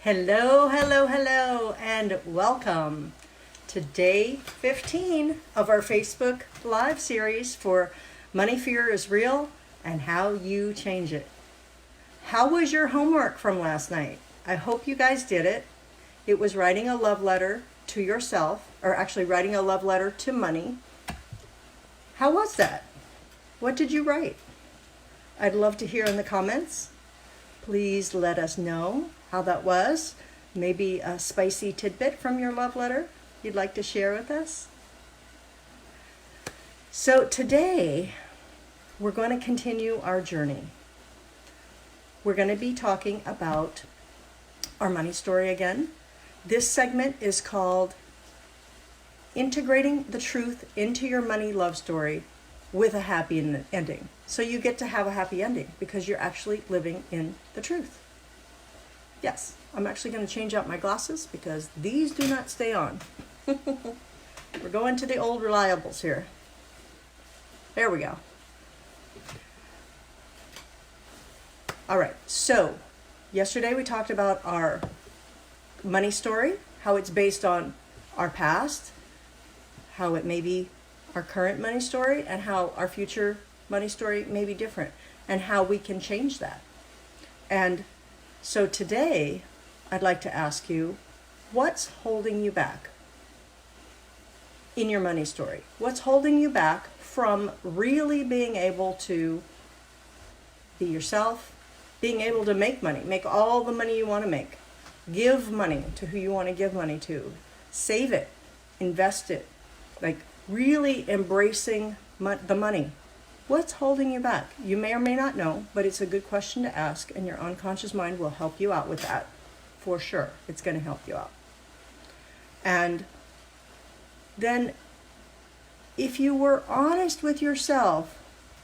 Hello, hello, hello, and welcome to day 15 of our Facebook Live series for Money Fear is Real and How You Change It. How was your homework from last night? I hope you guys did it. It was writing a love letter to yourself, or actually writing a love letter to money. How was that? What did you write? I'd love to hear in the comments. Please let us know how that was. Maybe a spicy tidbit from your love letter you'd like to share with us. So today, we're going to continue our journey. We're going to be talking about our money story again. This segment is called Integrating the Truth into Your Money Love Story with a Happy Ending. So you get to have a happy ending because you're actually living in the truth. Yes, I'm actually going to change out my glasses because these do not stay on. We're going to the old reliables here. There we go. All right, so yesterday we talked about our money story, how it's based on our past, how it may be our current money story, and how our future money story may be different, and how we can change that. And so today, I'd like to ask you, what's holding you back in your money story? What's holding you back from really being able to be yourself, being able to make money, make all the money you want to make, give money to who you want to give money to, save it, invest it, like really embracing the money? What's holding you back? You may or may not know, but it's a good question to ask, and your unconscious mind will help you out with that. For sure, it's going to help you out. And then, if you were honest with yourself,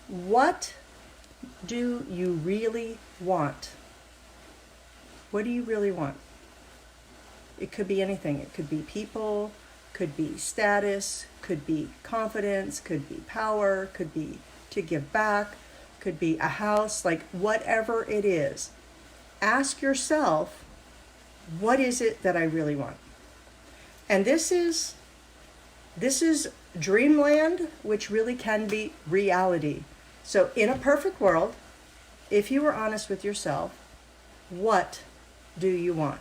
what do you really want? What do you really want? It could be anything. It could be people, could be status, could be confidence, could be power, could be to give back, could be a house, like whatever it is. Ask yourself, what is it that I really want? And this is dreamland, which really can be reality. So in a perfect world, if you were honest with yourself, what do you want?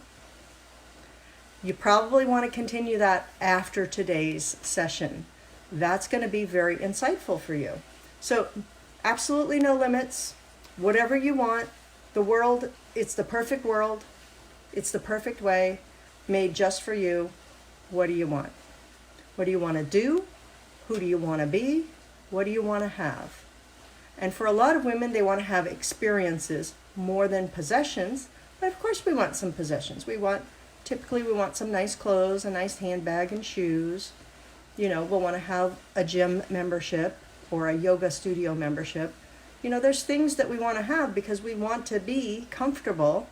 You probably want to continue that after today's session. That's going to be very insightful for you. So absolutely no limits. Whatever you want. The world, it's the perfect world. It's the perfect way, made just for you. What do you want? What do you want to do? Who do you want to be? What do you want to have? And for a lot of women, they want to have experiences more than possessions. But of course we want some possessions. Typically we want some nice clothes, a nice handbag and shoes. We'll want to have a gym membership or a yoga studio membership. There's things that we want to have because we want to be comfortable,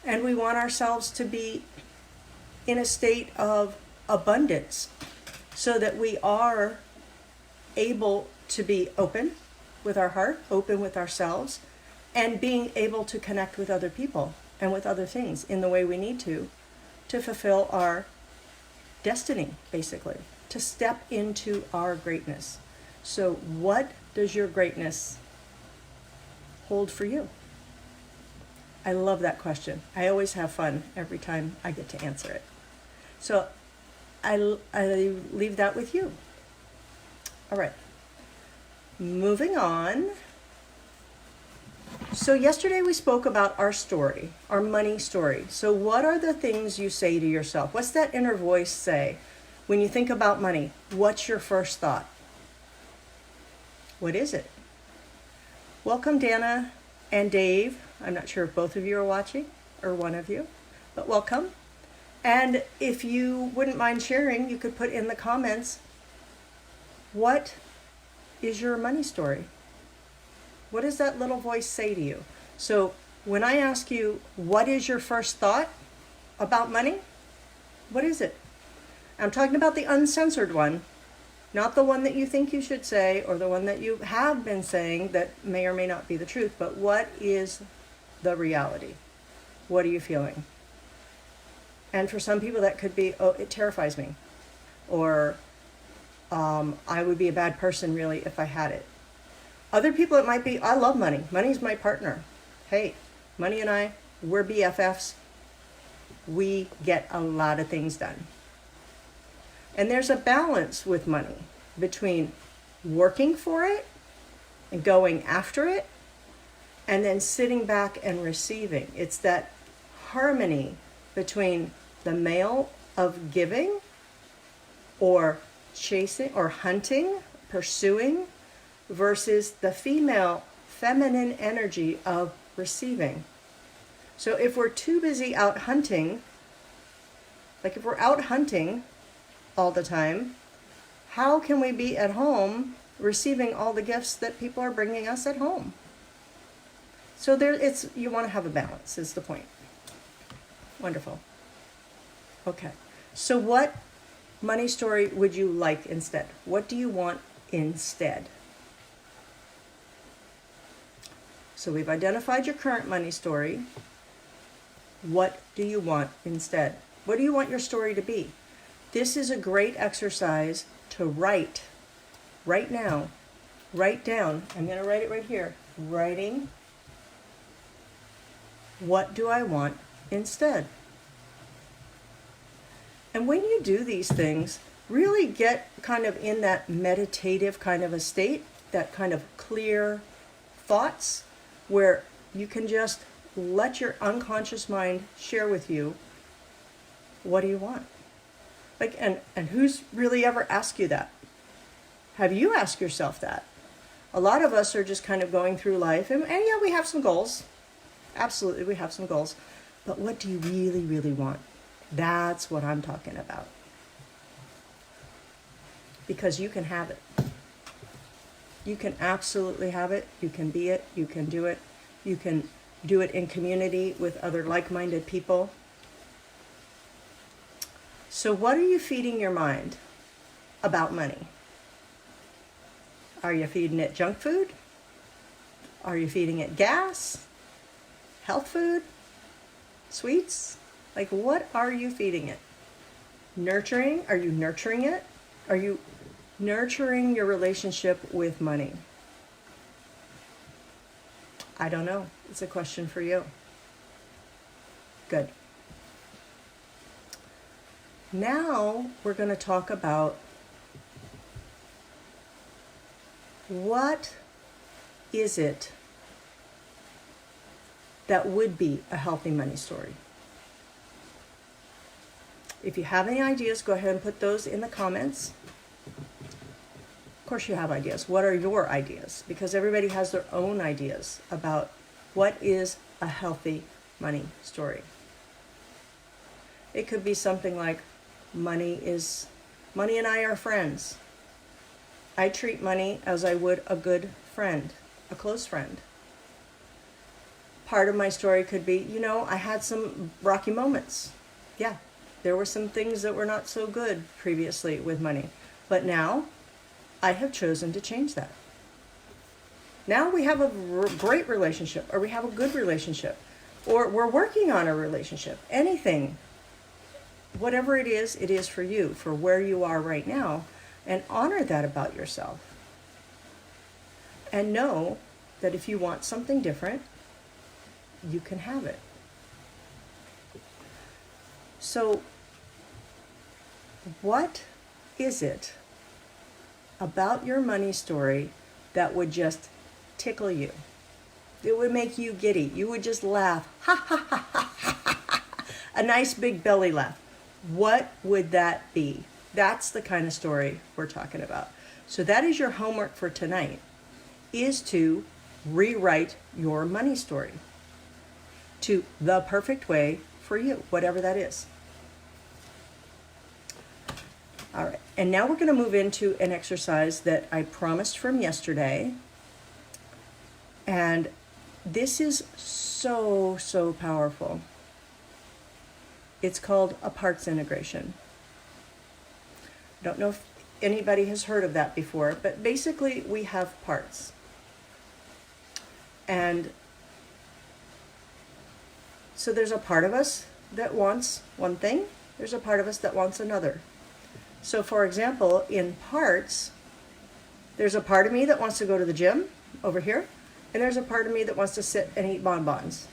and we want ourselves to be in a state of abundance so that we are able to be open with our heart, open with ourselves, and being able to connect with other people and with other things in the way we need to fulfill our destiny, basically, to step into our greatness. So what does your greatness hold for you? I love that question. I always have fun every time I get to answer it. So I leave that with you. All right. Moving on. So yesterday we spoke about our story, our money story. So what are the things you say to yourself? What's that inner voice say? When you think about money, what's your first thought? What is it? Welcome, Dana and Dave. I'm not sure if both of you are watching, or one of you, but welcome. And if you wouldn't mind sharing, you could put in the comments, what is your money story? What does that little voice say to you? So when I ask you, what is your first thought about money? What is it? I'm talking about the uncensored one, not the one that you think you should say or the one that you have been saying that may or may not be the truth, but what is the reality? What are you feeling? And for some people that could be, oh, it terrifies me. Or I would be a bad person really if I had it. Other people it might be, I love money. Money's my partner. Hey, money and I, we're BFFs. We get a lot of things done. And there's a balance with money between working for it and going after it and then sitting back and receiving. It's that harmony between the male of giving or chasing or hunting, pursuing, versus the female feminine energy of receiving. So if we're too busy out hunting, like if we're out hunting all the time, how can we be at home receiving all the gifts that people are bringing us at home? So you want to have a balance is the point. Wonderful. Okay. So what money story would you like instead? What do you want instead? So we've identified your current money story. What do you want instead? What do you want your story to be? This is a great exercise to write right now. Write down. I'm going to write it right here. Writing. What do I want instead? And when you do these things, really get kind of in that meditative kind of a state, that kind of clear thoughts where you can just let your unconscious mind share with you, what do you want? Like, and who's really ever asked you that? Have you asked yourself that? A lot of us are just kind of going through life, and yeah, we have some goals. Absolutely, we have some goals. But what do you really, really want? That's what I'm talking about. Because you can have it. You can absolutely have it. You can be it. You can do it. You can do it in community with other like-minded people. So what are you feeding your mind about money? Are you feeding it junk food? Are you feeding it gas? Health food? Sweets? Like, what are you feeding it? Nurturing? Are you nurturing it? Are you nurturing your relationship with money? I don't know. It's a question for you. Good. Now we're going to talk about what is it that would be a healthy money story. If you have any ideas, go ahead and put those in the comments. Of course you have ideas. What are your ideas? Because everybody has their own ideas about what is a healthy money story. It could be something like, money and I are friends. I treat money as I would a good friend, a close friend. Part of my story could be, I had some rocky moments. Yeah, there were some things that were not so good previously with money. But now, I have chosen to change that. Now we have a great relationship, or we have a good relationship, or we're working on a relationship. Anything, whatever it is for you, for where you are right now, and honor that about yourself. And know that if you want something different, you can have it. So, what is it about your money story that would just tickle you? It would make you giddy. You would just laugh. Ha ha ha ha ha ha. A nice big belly laugh. What would that be? That's the kind of story we're talking about. So that is your homework for tonight, is to rewrite your money story to the perfect way for you, whatever that is. All right, and now we're going to move into an exercise that I promised from yesterday. And this is so, so powerful. It's called a parts integration. I don't know if anybody has heard of that before, but basically we have parts. And So there's a part of us that wants one thing. There's a part of us that wants another. So for example, in parts, there's a part of me that wants to go to the gym over here, and there's a part of me that wants to sit and eat bonbons.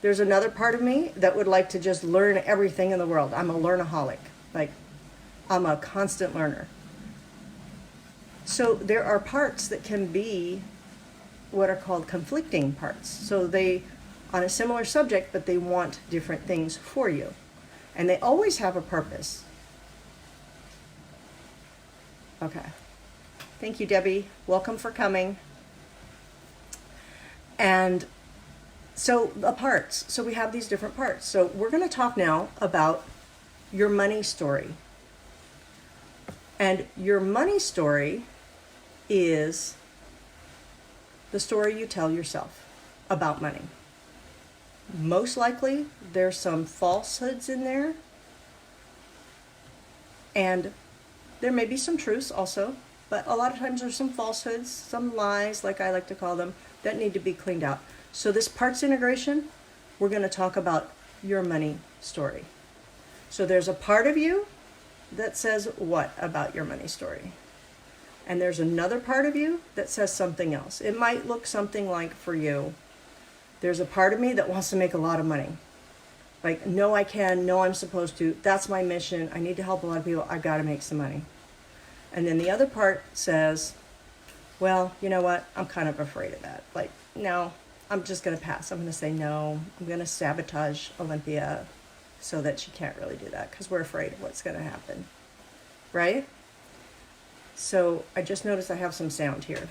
There's another part of me that would like to just learn everything in the world. I'm a learnaholic. Like, I'm a constant learner. So there are parts that can be what are called conflicting parts. So they, on a similar subject, but they want different things for you. And they always have a purpose. Okay. Thank you, Debbie. Welcome for coming. And so the parts. So we have these different parts. So we're going to talk now about your money story. And your money story is the story you tell yourself about money. Most likely, there's some falsehoods in there. And there may be some truths also. But a lot of times there's some falsehoods, some lies, like I like to call them, that need to be cleaned out. So this parts integration, we're going to talk about your money story. So there's a part of you that says what about your money story? And there's another part of you that says something else. It might look something like, for you, there's a part of me that wants to make a lot of money. Like, no, I can, no, I'm supposed to. That's my mission. I need to help a lot of people. I got to make some money. And then the other part says, well, you know what? I'm kind of afraid of that. Like, no, I'm just going to pass. I'm going to say no. I'm going to sabotage Olympia so that she can't really do that because we're afraid of what's going to happen. Right? So I just noticed I have some sound here.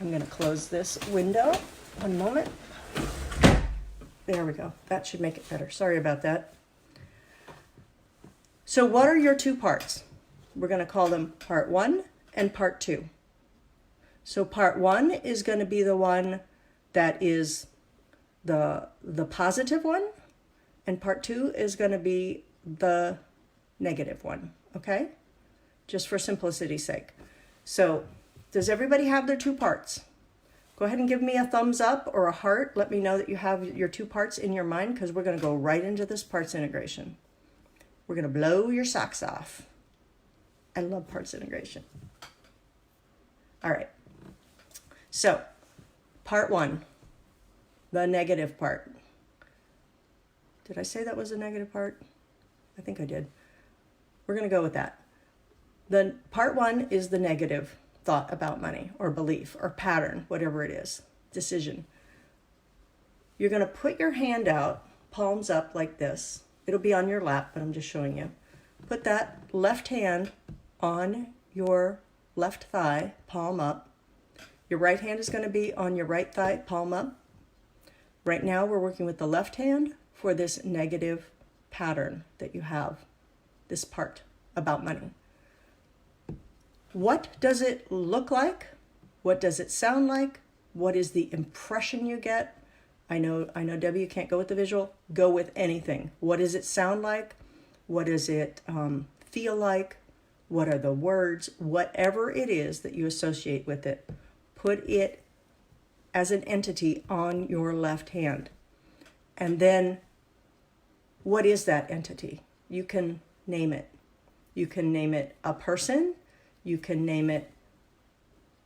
I'm going to close this window. One moment. There we go. That should make it better. Sorry about that. So what are your two parts? We're going to call them part 1 and part 2. So part 1 is going to be the one that is the positive one, and part 2 is going to be the negative one, okay? Just for simplicity's sake. So does everybody have their two parts? Go ahead and give me a thumbs up or a heart. Let me know that you have your two parts in your mind, because we're going to go right into this parts integration. We're going to blow your socks off. I love parts integration. All right. So, part 1, the negative part. Did I say that was a negative part? I think I did. We're going to go with that. The part 1 is the negative thought about money, or belief, or pattern, whatever it is, decision. You're going to put your hand out, palms up like this. It'll be on your lap, but I'm just showing you. Put that left hand on your left thigh, palm up. Your right hand is going to be on your right thigh, palm up. Right now we're working with the left hand for this negative pattern that you have, this part about money. What does it look like? What does it sound like? What is the impression you get? I know, Debbie, you can't go with the visual. Go with anything. What does it sound like? What does it feel like? What are the words? Whatever it is that you associate with it, put it as an entity on your left hand. And then, what is that entity? You can name it. You can name it a person. You can name it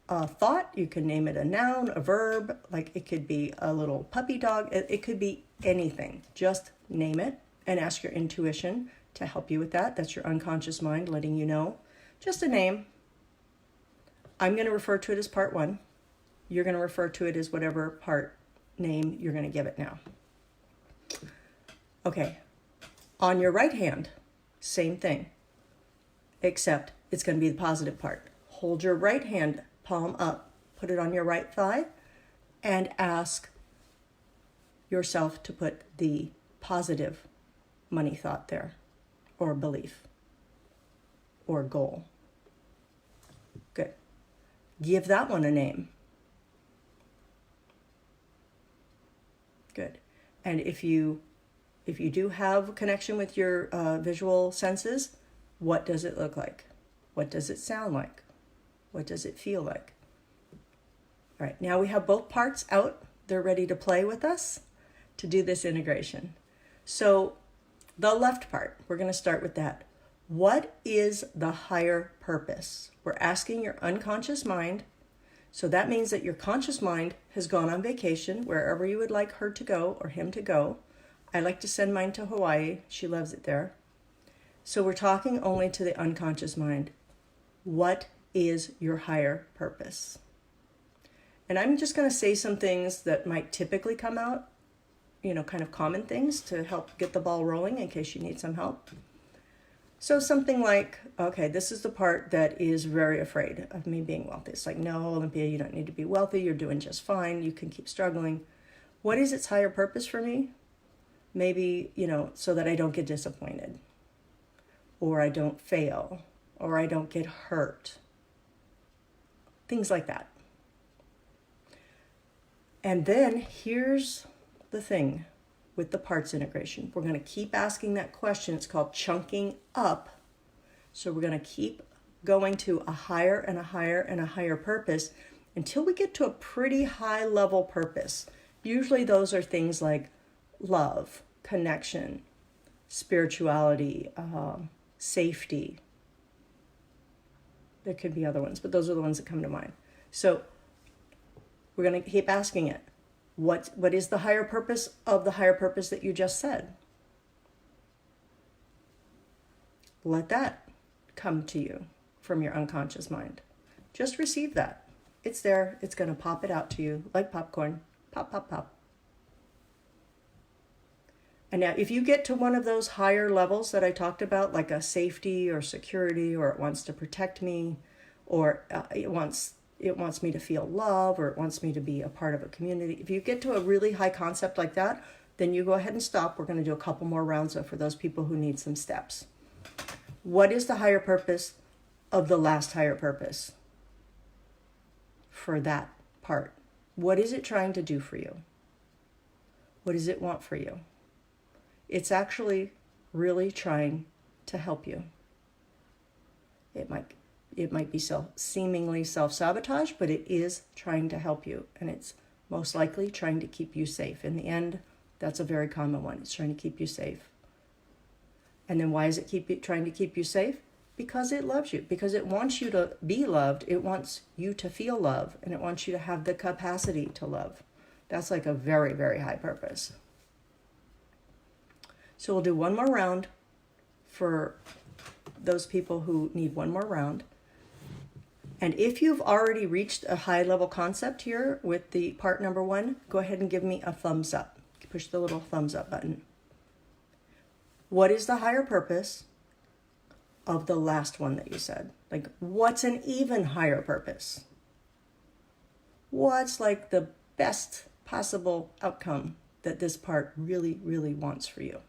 a thought. You can name it a noun, a verb. Like, it could be a little puppy dog. It could be anything. Just name it and ask your intuition to help you with that. That's your unconscious mind letting you know. Just a name. I'm going to refer to it as part 1. You're going to refer to it as whatever part name you're going to give it now. Okay. On your right hand, same thing, except it's going to be the positive part. Hold your right hand palm up, put it on your right thigh, and ask yourself to put the positive money thought there, or belief, or goal. Good. Give that one a name. Good. And if you do have a connection with your visual senses, what does it look like? What does it sound like? What does it feel like? All right, now we have both parts out. They're ready to play with us. to do this integration. So the left part, we're going to start with that. What is the higher purpose? We're asking your unconscious mind. So that means that your conscious mind has gone on vacation wherever you would like her to go or him to go. I like to send mine to Hawaii. She loves it there. So we're talking only to the unconscious mind. What is your higher purpose? And I'm just going to say some things that might typically come out, kind of common things to help get the ball rolling in case you need some help. So something like, okay, this is the part that is very afraid of me being wealthy. It's like, no, Olympia, you don't need to be wealthy. You're doing just fine. You can keep struggling. What is its higher purpose for me? Maybe, so that I don't get disappointed, or I don't fail, or I don't get hurt. Things like that. And then here's the thing with the parts integration. We're going to keep asking that question. It's called chunking up. So we're going to keep going to a higher and a higher and a higher purpose until we get to a pretty high level purpose. Usually those are things like love, connection, spirituality, safety. There could be other ones, but those are the ones that come to mind. So we're going to keep asking it. What is the higher purpose of the higher purpose that you just said? Let that come to you from your unconscious mind. Just receive that. It's there. It's going to pop it out to you like popcorn. Pop, pop, pop. And now if you get to one of those higher levels that I talked about, like a safety or security, or it wants to protect me, or it wants me to feel love, or it wants me to be a part of a community. If you get to a really high concept like that, then you go ahead and stop. We're going to do a couple more rounds for those people who need some steps. What is the higher purpose of the last higher purpose for that part? What is it trying to do for you? What does it want for you? It's actually really trying to help you. It might be seemingly self-sabotage, but it is trying to help you. And it's most likely trying to keep you safe. In the end, that's a very common one. It's trying to keep you safe. And then why is it trying to keep you safe? Because it loves you. Because it wants you to be loved. It wants you to feel love. And it wants you to have the capacity to love. That's like a very, very high purpose. So we'll do one more round for those people who need one more round. And if you've already reached a high level concept here with the part number 1, go ahead and give me a thumbs up. Push the little thumbs up button. What is the higher purpose of the last one that you said? Like, what's an even higher purpose? What's like the best possible outcome that this part really, really wants for you?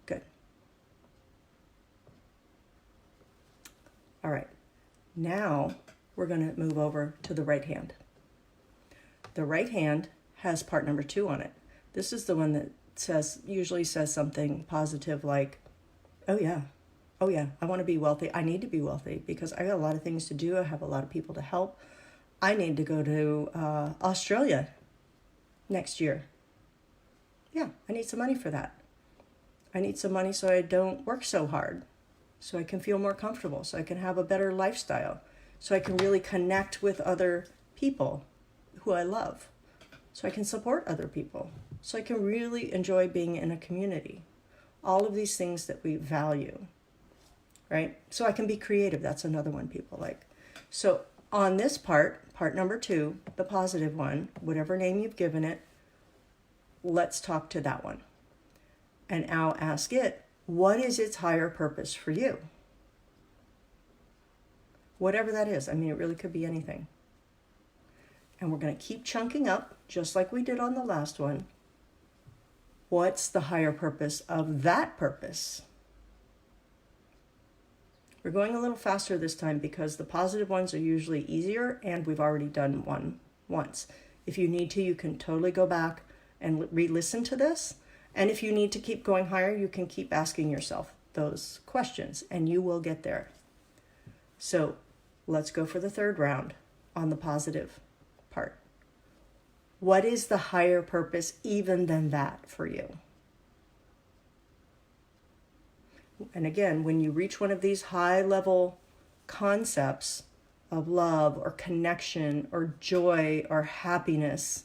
Good. All right, now we're going to move over to the right hand. The right hand has part number 2 on it. This is the one that usually says something positive like, oh yeah, I want to be wealthy. I need to be wealthy because I got a lot of things to do. I have a lot of people to help. I need to go to Australia next year. Yeah, I need some money for that. I need some money so I don't work so hard, so I can feel more comfortable, so I can have a better lifestyle, so I can really connect with other people who I love, so I can support other people, so I can really enjoy being in a community. All of these things that we value, right? So I can be creative. That's another one people like. So on this part number 2, the positive one, whatever name you've given it, let's talk to that one. And I'll ask it, what is its higher purpose for you? Whatever that is. I mean, it really could be anything. And we're going to keep chunking up, just like we did on the last one. What's the higher purpose of that purpose? We're going a little faster this time because the positive ones are usually easier and we've already done one once. If you need to, you can totally go back and re-listen to this. And if you need to keep going higher, you can keep asking yourself those questions and you will get there. So let's go for the third round on the positive part. What is the higher purpose even than that for you? And again, when you reach one of these high level concepts of love or connection or joy or happiness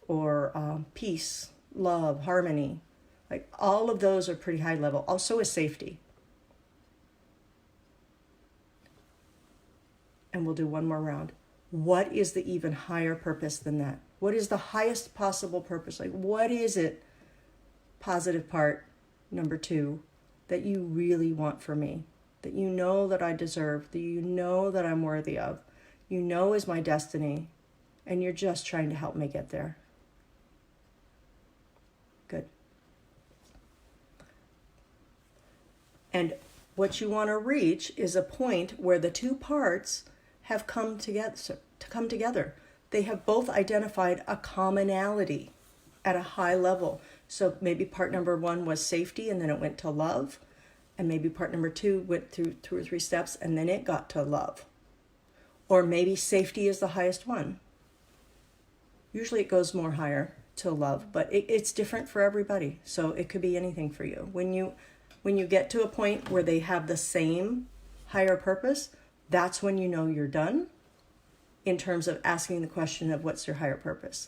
or peace, love, harmony, like all of those are pretty high level. Also is safety. And we'll do one more round. What is the even higher purpose than that? What is the highest possible purpose? Like, what is it, positive part, number 2, that you really want for me? That you know that I deserve, that you know that I'm worthy of, you know is my destiny, and you're just trying to help me get there. Good. And what you want to reach is a point where the two parts have come together. They have both identified a commonality at a high level. So maybe part number 1 was safety, and then it went to love. And maybe part number 2 went through 2 or 3 steps, and then it got to love. Or maybe safety is the highest one. Usually it goes more higher to love, but it's different for everybody. So it could be anything for you. When you get to a point where they have the same higher purpose, that's when you know you're done in terms of asking the question of what's your higher purpose.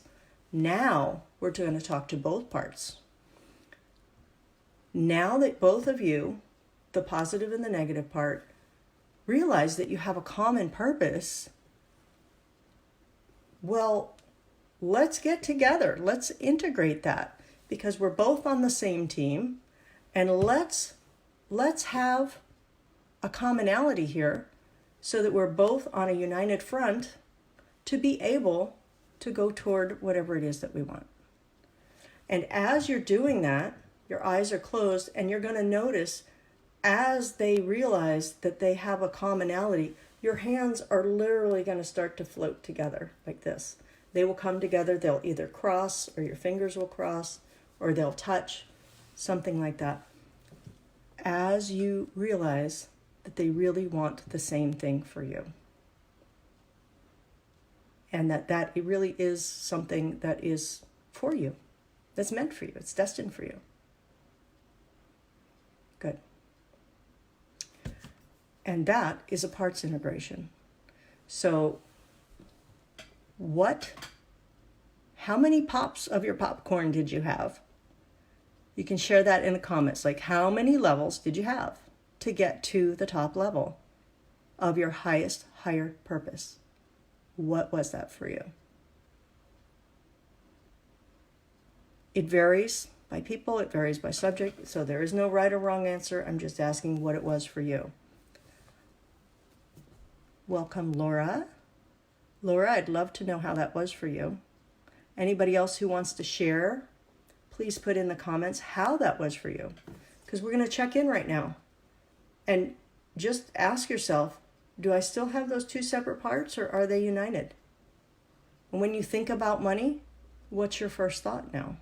Now we're going to talk to both parts. Now that both of you, the positive and the negative part, realize that you have a common purpose, well, let's get together. Let's integrate that, because we're both on the same team, and let's have a commonality here so that we're both on a united front to be able to go toward whatever it is that we want. And as you're doing that, your eyes are closed, and you're going to notice as they realize that they have a commonality, your hands are literally going to start to float together like this. They will come together. They'll either cross, or your fingers will cross, or they'll touch, something like that. As you realize that they really want the same thing for you. And that it really is something that is for you, that's meant for you, it's destined for you. Good. And that is a parts integration. So how many pops of your popcorn did you have? You can share that in the comments. Like, how many levels did you have to get to the top level of your highest, higher purpose? What was that for you? It varies by people, it varies by subject, so there is no right or wrong answer. I'm just asking what it was for you. Welcome, Laura. Laura, I'd love to know how that was for you. Anybody else who wants to share, please put in the comments how that was for you. Because we're going to check in right now. And just ask yourself, do I still have those 2 separate parts, or are they united? And when you think about money, what's your first thought now?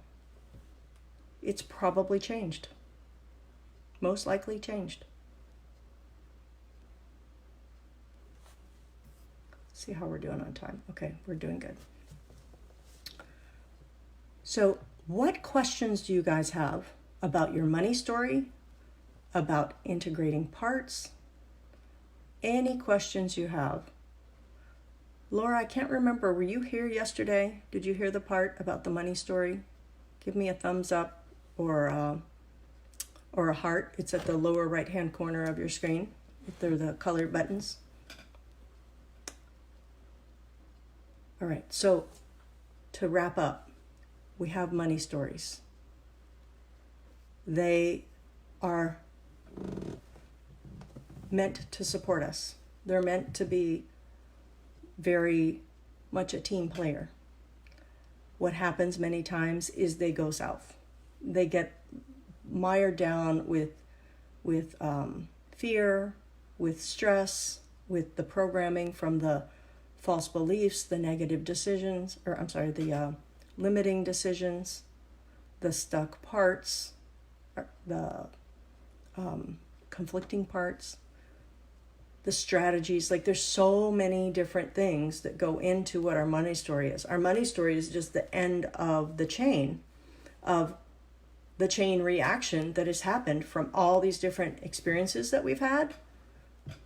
It's probably changed. Most likely changed. See how we're doing on time. Okay, we're doing good. So, what questions do you guys have about your money story, about integrating parts? Any questions you have? Laura, I can't remember. Were you here yesterday? Did you hear the part about the money story? Give me a thumbs up or a heart. It's at the lower right-hand corner of your screen. They're the colored buttons. All right, so to wrap up, we have money stories. They are meant to support us. They're meant to be very much a team player. What happens many times is they go south. They get mired down with fear, with stress, with the programming from the false beliefs, the negative decisions, the limiting decisions, the stuck parts, the conflicting parts. the strategies. Like there's so many different things that go into what our money story is. Our money story is just the end of the chain reaction that has happened from all these different experiences that we've had.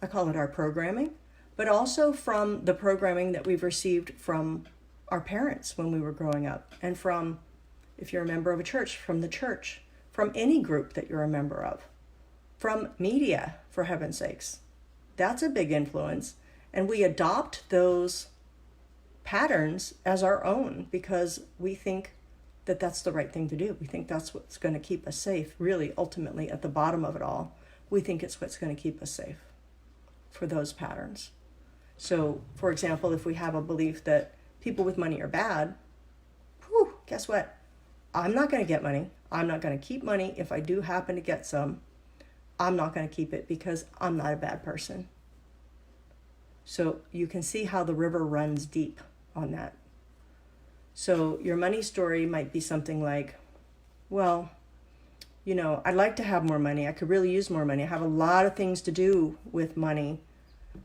I call it our programming, but also from the programming that we've received from our parents when we were growing up, and from, if you're a member of a church, from the church, from any group that you're a member of, from media, for heaven's sakes. That's a big influence. And we adopt those patterns as our own because we think that that's the right thing to do. We think that's what's going to keep us safe. Really, ultimately, at the bottom of it all, we think it's what's going to keep us safe for those patterns. So, for example, if we have a belief that people with money are bad, guess what? I'm not going to get money. I'm not going to keep money. If I do happen to get some, I'm not going to keep it because I'm not a bad person. So you can see how the river runs deep on that. So your money story might be something like, well, I'd like to have more money. I could really use more money. I have a lot of things to do with money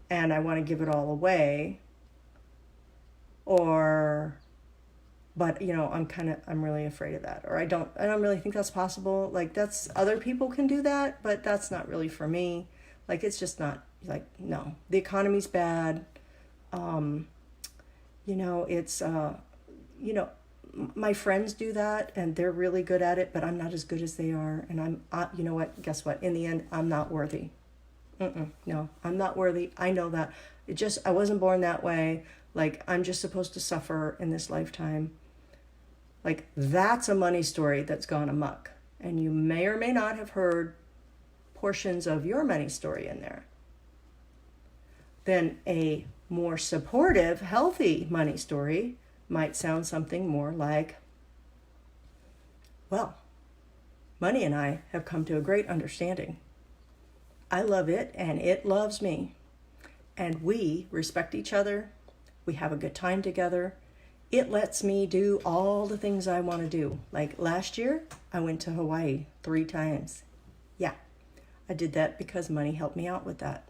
and I want to give it all away. But I'm really afraid of that. Or I don't really think that's possible. Like that's, other people can do that, but that's not really for me. Like, it's just not, like, no, the economy's bad. My friends do that and they're really good at it, but I'm not as good as they are. And guess what? In the end, I'm not worthy. No, I'm not worthy. I know that. I wasn't born that way. Like, I'm just supposed to suffer in this lifetime. Like, that's a money story that's gone amok. And you may or may not have heard portions of your money story in there. Then a more supportive, healthy money story might sound something more like, well, money and I have come to a great understanding. I love it and it loves me. And we respect each other. We have a good time together. It lets me do all the things I want to do. Like last year, I went to Hawaii 3 times. Yeah, I did that because money helped me out with that.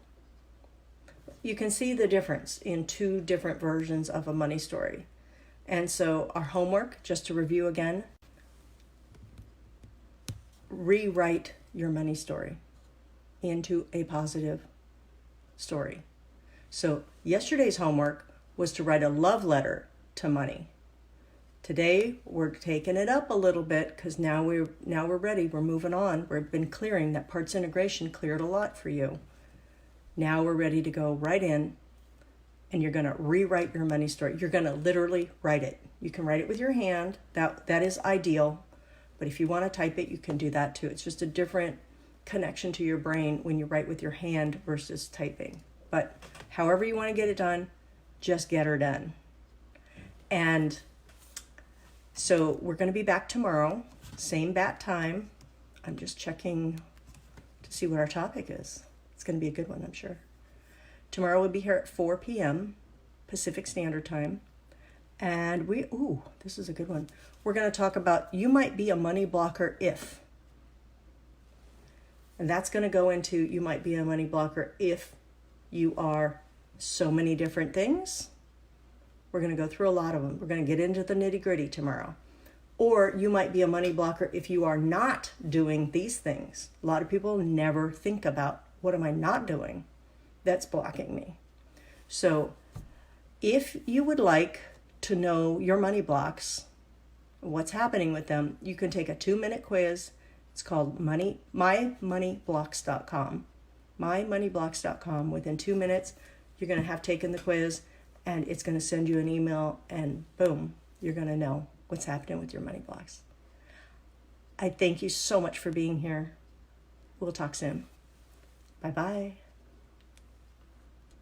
You can see the difference in 2 different versions of a money story. And so our homework, just to review again, rewrite your money story into a positive story. So yesterday's homework was to write a love letter to money. Today we're taking it up a little bit because now we're ready. We're moving on. We've been clearing. That parts integration cleared a lot for you. Now we're ready to go right in, and you're going to rewrite your money story. You're going to literally write it. You can write it with your hand. That is ideal. But if you want to type it, you can do that too. It's just a different connection to your brain when you write with your hand versus typing. But however you want to get it done, just get her done. And so we're going to be back tomorrow, same bat time. I'm just checking to see what our topic is. It's going to be a good one, I'm sure. Tomorrow we'll be here at 4 p.m. Pacific Standard Time. And this is a good one. We're going to talk about you might be a money blocker if. And that's going to go into you might be a money blocker if you are so many different things. We're going to go through a lot of them. We're going to get into the nitty-gritty tomorrow. Or you might be a money blocker if you are not doing these things. A lot of people never think about, what am I not doing that's blocking me? So if you would like to know your money blocks, what's happening with them, you can take a 2-minute quiz. It's called mymoneyblocks.com. mymoneyblocks.com. Within 2 minutes, you're going to have taken the quiz, and it's going to send you an email, and boom, you're going to know what's happening with your money blocks. I thank you so much for being here. We'll talk soon. Bye-bye.